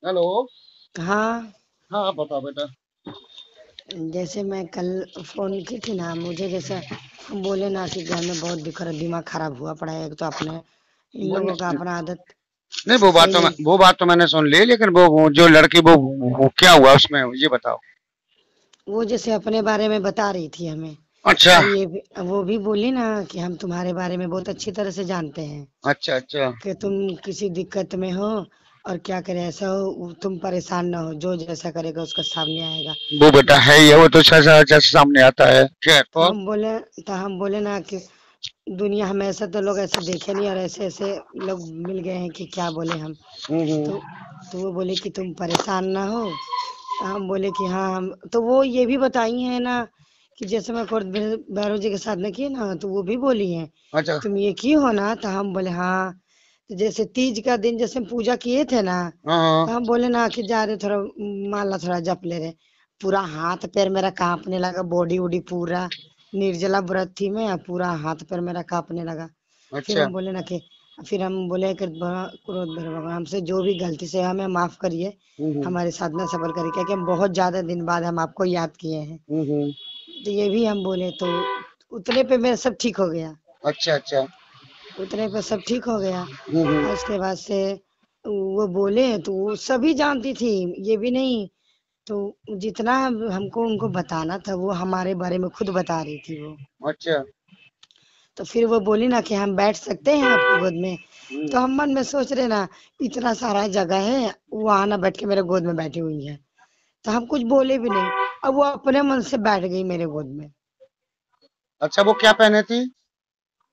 Hello. हाँ। हाँ, आप बताओ बेटा। जैसे मैं कल फोन की थी ना, मुझे जैसे हम बोले ना कि घर में बहुत दिमाग खराब हुआ पड़ा है। एक तो अपने इन वो लोगों का नहीं, अपना आदत नहीं, वो बात सही तो नहीं। वो बात तो मैंने सुन ली, लेकिन वो जो लड़की वो क्या हुआ उसमें, ये बताओ। वो जैसे अपने बारे में बता रही थी हमें। अच्छा, और वो भी बोली ना कि हम तुम्हारे बारे में बहुत अच्छी तरह से जानते हैं अच्छा, अच्छा। कि तुम किसी दिक्कत में हो, और क्या करे ऐसा हो तुम परेशान ना हो, जो जैसा करेगा उसका सामने आएगा। वो बेटा है ही है, वो तो जैसे सामने आता है। खैर तो तो। हम बोले ना कि दुनिया हम ऐसा तो लोग ऐसे देखे नहीं, और ऐसे ऐसे लोग मिल गए हैं कि क्या बोले हम। हम्म। तो तो वो बोले कि तुम परेशान ना हो। तो हम बोले कि हाँ हम तो वो ये भी बताई है ना कि जैसे मैं कोर्ट भैरव जी के साथ में की ना, तो वो भी बोली है अच्छा। तुम ये की हो ना। तो हम बोले हाँ। तो जैसे तीज का दिन जैसे हम पूजा किए थे ना, हाँ, हाँ। तो हम बोले ना कि जा रहे थोड़ा माला थोड़ा जप ले रहे। पूरा हाथ पैर मेरा कांपने लगा, बॉडी वॉडी पूरा। निर्जला व्रत थी मैं, पूरा हाथ पैर मेरा कांपने लगा। फिर अच्छा। हम बोले ना कि फिर हम बोले कि क्रोध भरे भगवान हमसे जो भी गलती से हमें माफ करिए, हम्म, हमारे साधना सबर करिए, क्योंकि हम बहुत ज्यादा दिन बाद हम आपको याद किए हैं। हम्म। तो ये भी हम बोले तो उतने पे मेरा सब ठीक हो गया। अच्छा, अच्छा। उतने पे सब ठीक हो गया। हम्म। और उसके बाद से वो बोले तो वो सभी जानती थी, ये भी नहीं। तो जितना हमको उनको बताना था वो हमारे बारे में खुद बता रही थी वो। अच्छा। तो फिर वो बोली ना कि हम बैठ सकते हैं आपकी गोद में। हम्म। तो हम मन में सोच रहे ना इतना सारा जगह है, वो आना बैठ के मेरे गोद में बैठी हुई है। तो हम कुछ बोले भी नहीं। अब वो अपने मन से बैठ गई मेरे गोद में। अच्छा, वो क्या पहने थी?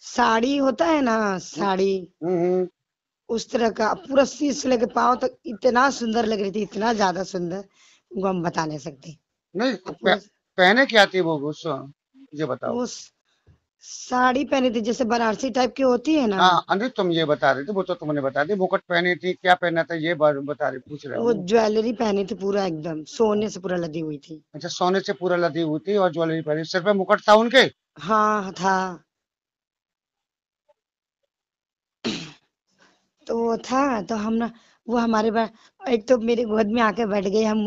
साड़ी होता है ना, साड़ी हम्म। उस तरह का पूरा शीश से लेके पाँव तक इतना सुंदर लग रही थी, इतना ज्यादा सुंदर वो हम बता नहीं सकते। नहीं तो अब पूरा पहने क्या थी वो ये बताओ। वो साड़ी पहनी थी जैसे बनारसी टाइप की होती है ना। हाँ, अरे तुम ये बता रहे थे, वो तो तुमने बता दी, मुकुट पहनी थी, क्या पहना था, ये बात बता रही, पूछ रहा हूँ वो मैं। ज्वेलरी पहनी थी पूरा एकदम सोने से पूरा लदी हुई थी। अच्छा, सोने से पूरा लदी हुई थी और ज्वेलरी पहनी, सिर पे मुकुट था उनके? हाँ था। तो वो था। तो हम ना वो हमारे एक तो मेरे गोद में आके बैठ गई। हम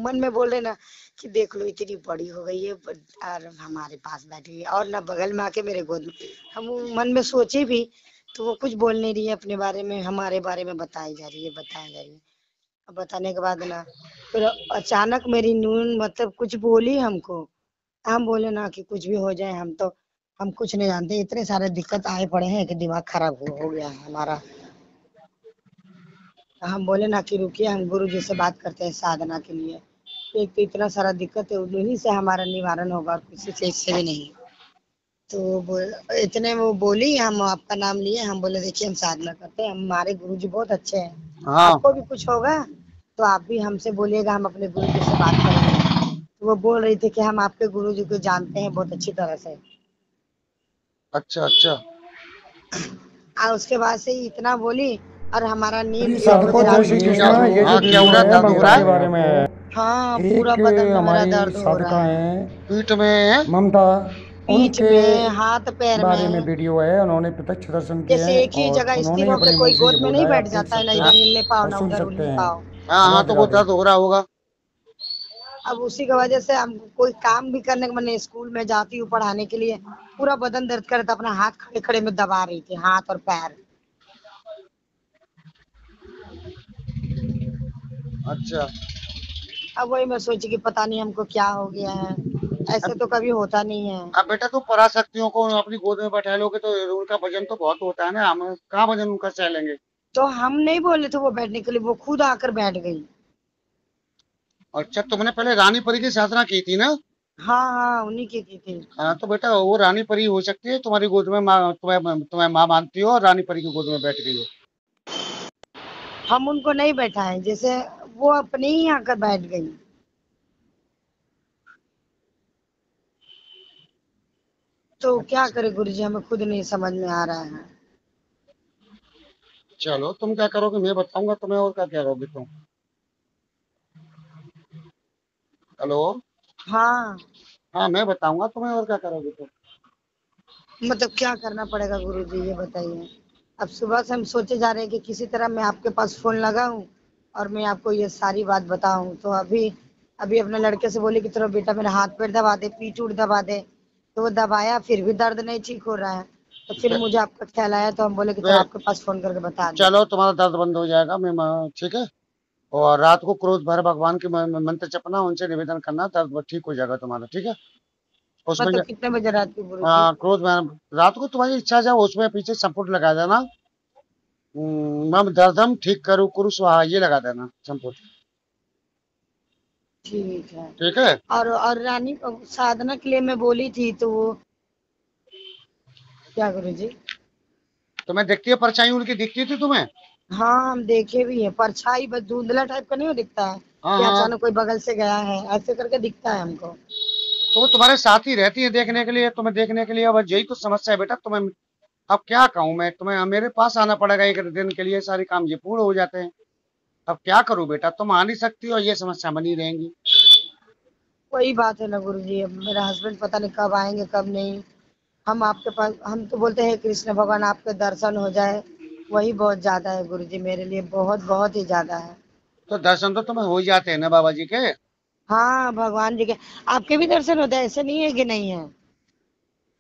मन में बोल रहे ना कि देख लो इतनी बड़ी हो गई है, और हमारे पास बैठी हुई है, और ना बगल में आके मेरे गोद में। हम वो मन में सोचे भी। तो वो कुछ बोल नहीं रही है अपने बारे में, हमारे बारे में बताई जा रही है, बताई जा रही है। अब बताने के बाद ना फिर अचानक मेरी नून मतलब कुछ बोली हमको। हम बोले ना कि कुछ भी हो जाए हम तो हम कुछ नहीं जानते, इतने सारे दिक्कत आए पड़े हैं कि दिमाग खराब हो गया है हमारा। हम बोले ना कि रुकिए हम गुरु जी से बात करते हैं साधना के लिए। एक तो इतना सारा दिक्कत है, उन्हीं से हमारा निवारण होगा और किसी चीज से भी नहीं। तो इतने में वो बोली, हम आपका नाम लिए, हम बोले देखिए हम साधना करते हैं, हमारे गुरु जी बहुत अच्छे हैं। हाँ। आपको भी कुछ होगा तो आप भी हमसे बोलिएगा, हम अपने गुरु जी से बात करेंगे। तो वो बोल रही थी कि हम आपके गुरु जी को जानते हैं बहुत अच्छी तरह से। अच्छा, अच्छा। और उसके बाद से ही इतना बोली, और हमारा नींद हरी भी अब सबको मेरा जय उड़ श्री गया। क्या? कृष्ण। ये जो हाँ, क्या वीडियो हो रहा है, है दर्द हो रहा भगवत के है? बारे में है। हाँ पूरा एक बदन में मेरा हमारी दर्द हो साधका रहा है। हैं पीठ में? ममता, पीठ उनके में, हाथ पैर बारे में में। वीडियो है। उन्होंने प्रत्यक्ष दर्शन किए जैसे हैं एक ही और जगह स्थिर उन्होंने होके अपने कोई मुंह से ये गोद में नहीं बोला है, बैठ आप देख जाता है, ना सकते इधर हैं हाँ, हिल ले पाओ और ना सुन उधर सकते हिल हैं। पाओ। हाँ, हाँ, तो राधे वो राधे। दर्द हो रहा होगा। अब उसी की वजह से हम कोई काम भी करने के मैंने स्कूल में जाती हूँ पढ़ाने के लिए, पूरा बदन दर्द करता, अपना हाथ खड़े खड़े में दबा रही थी, हाथ और पैर। अच्छा। अब वही मैं सोची कि पता नहीं हमको क्या हो गया है, ऐसे तो कभी होता नहीं है। अब बेटा, तो पराशक्तियों को अपनी गोद में बैठा लोगे तो उनका वजन तो बहुत होता है ना, हम कहाँ वजन उनका सह लेंगे? तो हम नहीं बोले थे वो बैठने के लिए, वो खुद आकर बैठ गई। अच्छा, तुमने पहले रानी परी की साधना की थी ना? हाँ हाँ उन्हीं की थी। हाँ, तो बेटा वो रानी परी हो सकती है, तुम्हारी गोद में माँ, तुम्हें माँ मानती हो और रानी परी की गोद में बैठ गई हो। हम उनको नहीं बैठाए, जैसे वो अपने ही आकर बैठ गई। तो क्या अच्छा, करे गुरुजी, हमें खुद नहीं समझ में आ रहा है। चलो, तुम क्या करोगे मैं बताऊंगा तुम्हें, और क्या करोगे तुम? हेलो। हाँ। हाँ, मैं बताऊंगा तुम्हें, और क्या करोगे तुम? मतलब क्या करना पड़ेगा गुरुजी ये बताइए। अब सुबह से हम सोचे जा रहे हैं कि किसी तरह मैं आपके पास फोन लगाऊं और मैं आपको ये सारी बात बताऊं तो अभी अभी अपने लड़के से बोली कि चलो बेटा मेरा हाथ पैर दबा दे, पीठ उठ दबा दे, तो वो दबाया, फिर भी दर्द नहीं ठीक हो रहा है। तो फिर बे- मुझे आपका ख्याल आया, तो हम बोले कि चलो बे- आपके पास फोन करके बता दें। चलो तुम्हारा दर्द बंद हो जाएगा। ठीक है। और रात को क्रोध भर भगवान के मंत्र जपना, उनसे निवेदन करना, दर्द ठीक हो जाएगा तुम्हारा। ठीक है। उसमें मतलब कितने बजे रात की गुरुजी? हाँ, क्रोध रात को तुम्हारी इच्छा जाओ, उसमें पीछे संपुट लगा देना। मम दर्दम ठीक करो कुरु स्वाहा, ये लगा देना संपुट। ठीक है। ठीक है। और रानी साधना के लिए मैं बोली थी, तो वो क्या गुरुजी? तुम्हें दिखती है परछाई उनकी, दिखती थी तुम्हें? हाँ हम देखे भी है, परछाई बस धुंधला टाइप का नहीं हो दिखता है हाँ कि हाँ। अचानक कोई बगल से गया है, ऐसे करके दिखता है हमको। तो वो तुम्हारे साथ ही रहती है देखने के लिए, तुम्हें देखने के लिए। अब यही तो समस्या है बेटा तुम्हें। अब क्या कहूँ मैं तुम्हें, मेरे पास आना पड़ेगा एक दिन के लिए, सारे काम ये पूर्ण हो जाते हैं। अब क्या करूँ बेटा, तुम आ नहीं सकती हो, ये समस्या बनी रहेंगी। वही बात है ना गुरुजी, अब मेरा हस्बैंड पता नहीं कब आएंगे कब नहीं। हम आपके पास, हम तो बोलते हैं कृष्ण भगवान आपके दर्शन हो जाए, वही बहुत ज्यादा है गुरुजी, मेरे लिए बहुत बहुत ही ज्यादा है। तो दर्शन तो तुम्हें हो ही जाते हैं ना बाबा जी के। हाँ भगवान जी के, आपके भी दर्शन होते हैं, ऐसे नहीं है कि नहीं है।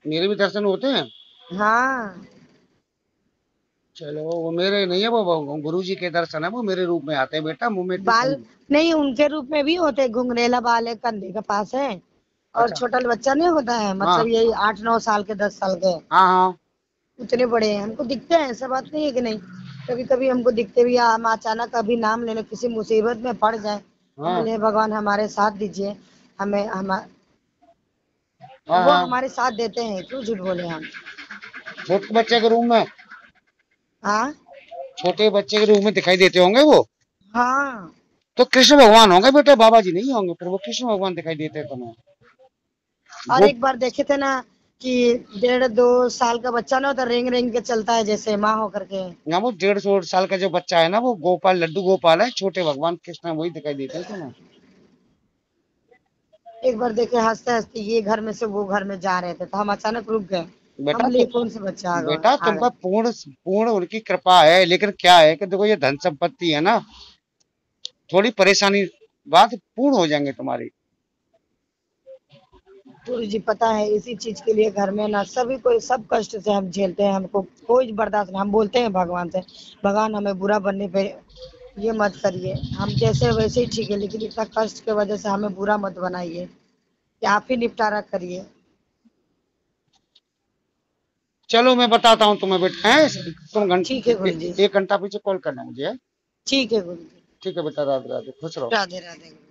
मेरे भी दर्शन होते हैं। हाँ चलो वो मेरे नहीं है, वो गुरु जी के दर्शन है, वो मेरे रूप में आते हैं बेटा, मुंह में इतनी बाल नहीं, उनके रूप में भी होते हैं, घुंघरेला बाल है, कंधे के पास है। और अच्छा। छोटा बच्चा नहीं होता है, हाँ मतलब यही 8-9 साल के, 10 साल के, हाँ हाँ उतने बड़े हैं, हमको दिखते हैं, ऐसा बात नहीं है कि नहीं। कभी कभी हमको दिखते भी, हम अचानक कभी नाम लेने किसी मुसीबत में पड़ जाए, हम हाँ बोले "हे भगवान हमारे साथ दीजिए, हमें हम हाँ वो हाँ। हमारे साथ देते हैं, क्यों झूठ बोले हम। छोटे बच्चे के रूम में, हाँ छोटे बच्चे के रूम में दिखाई देते होंगे वो। हाँ। तो कृष्ण भगवान होंगे बेटा, बाबा जी नहीं होंगे, फिर वो कृष्ण भगवान दिखाई देते हैं तुम्हें। और वो एक बार देखे थे ना कि 1.5-2 साल का बच्चा ना होता, रेंग रेंग के चलता है जैसे माँ होकर के। ना, वो 150 साल का जो बच्चा है ना, वो गोपाल, लड्डू गोपाल है, छोटे भगवान कृष्ण वही दिखाई देते हैं तुम्हें। एक बार देखे हंसते हंसते ये घर में से वो घर में जा रहे थे, तो हम अचानक रुक गए, हम बेटा बोले तो "ये कौन सा बच्चा बेटा आ तुम गया"। पर पूर्ण पूर्ण उनकी कृपा है, लेकिन क्या है कि देखो ये धन संपत्ति है ना, थोड़ी परेशानी बात पूर्ण हो जाएंगे तुम्हारी। गुरु जी पता है, इसी चीज के लिए घर में ना सभी कोई सब कष्ट से हम झेलते हैं, हमको कोई बर्दाश्त नहीं। हम बोलते हैं भगवान से, भगवान हमें बुरा बनने पे ये मत करिए, हम जैसे वैसे ही ठीक है, लेकिन इतना कष्ट की वजह से हमें बुरा मत बनाइए, कि आप ही निपटारा करिए। चलो मैं बताता हूँ तुम्हें बेटा, है तुम ठीक है गुरु जी। 1 घंटा पीछे कॉल करना मुझे, है? ठीक है गुरु जी। ठीक है बेटा, राधे राधे, खुश रहो। राधे राधे।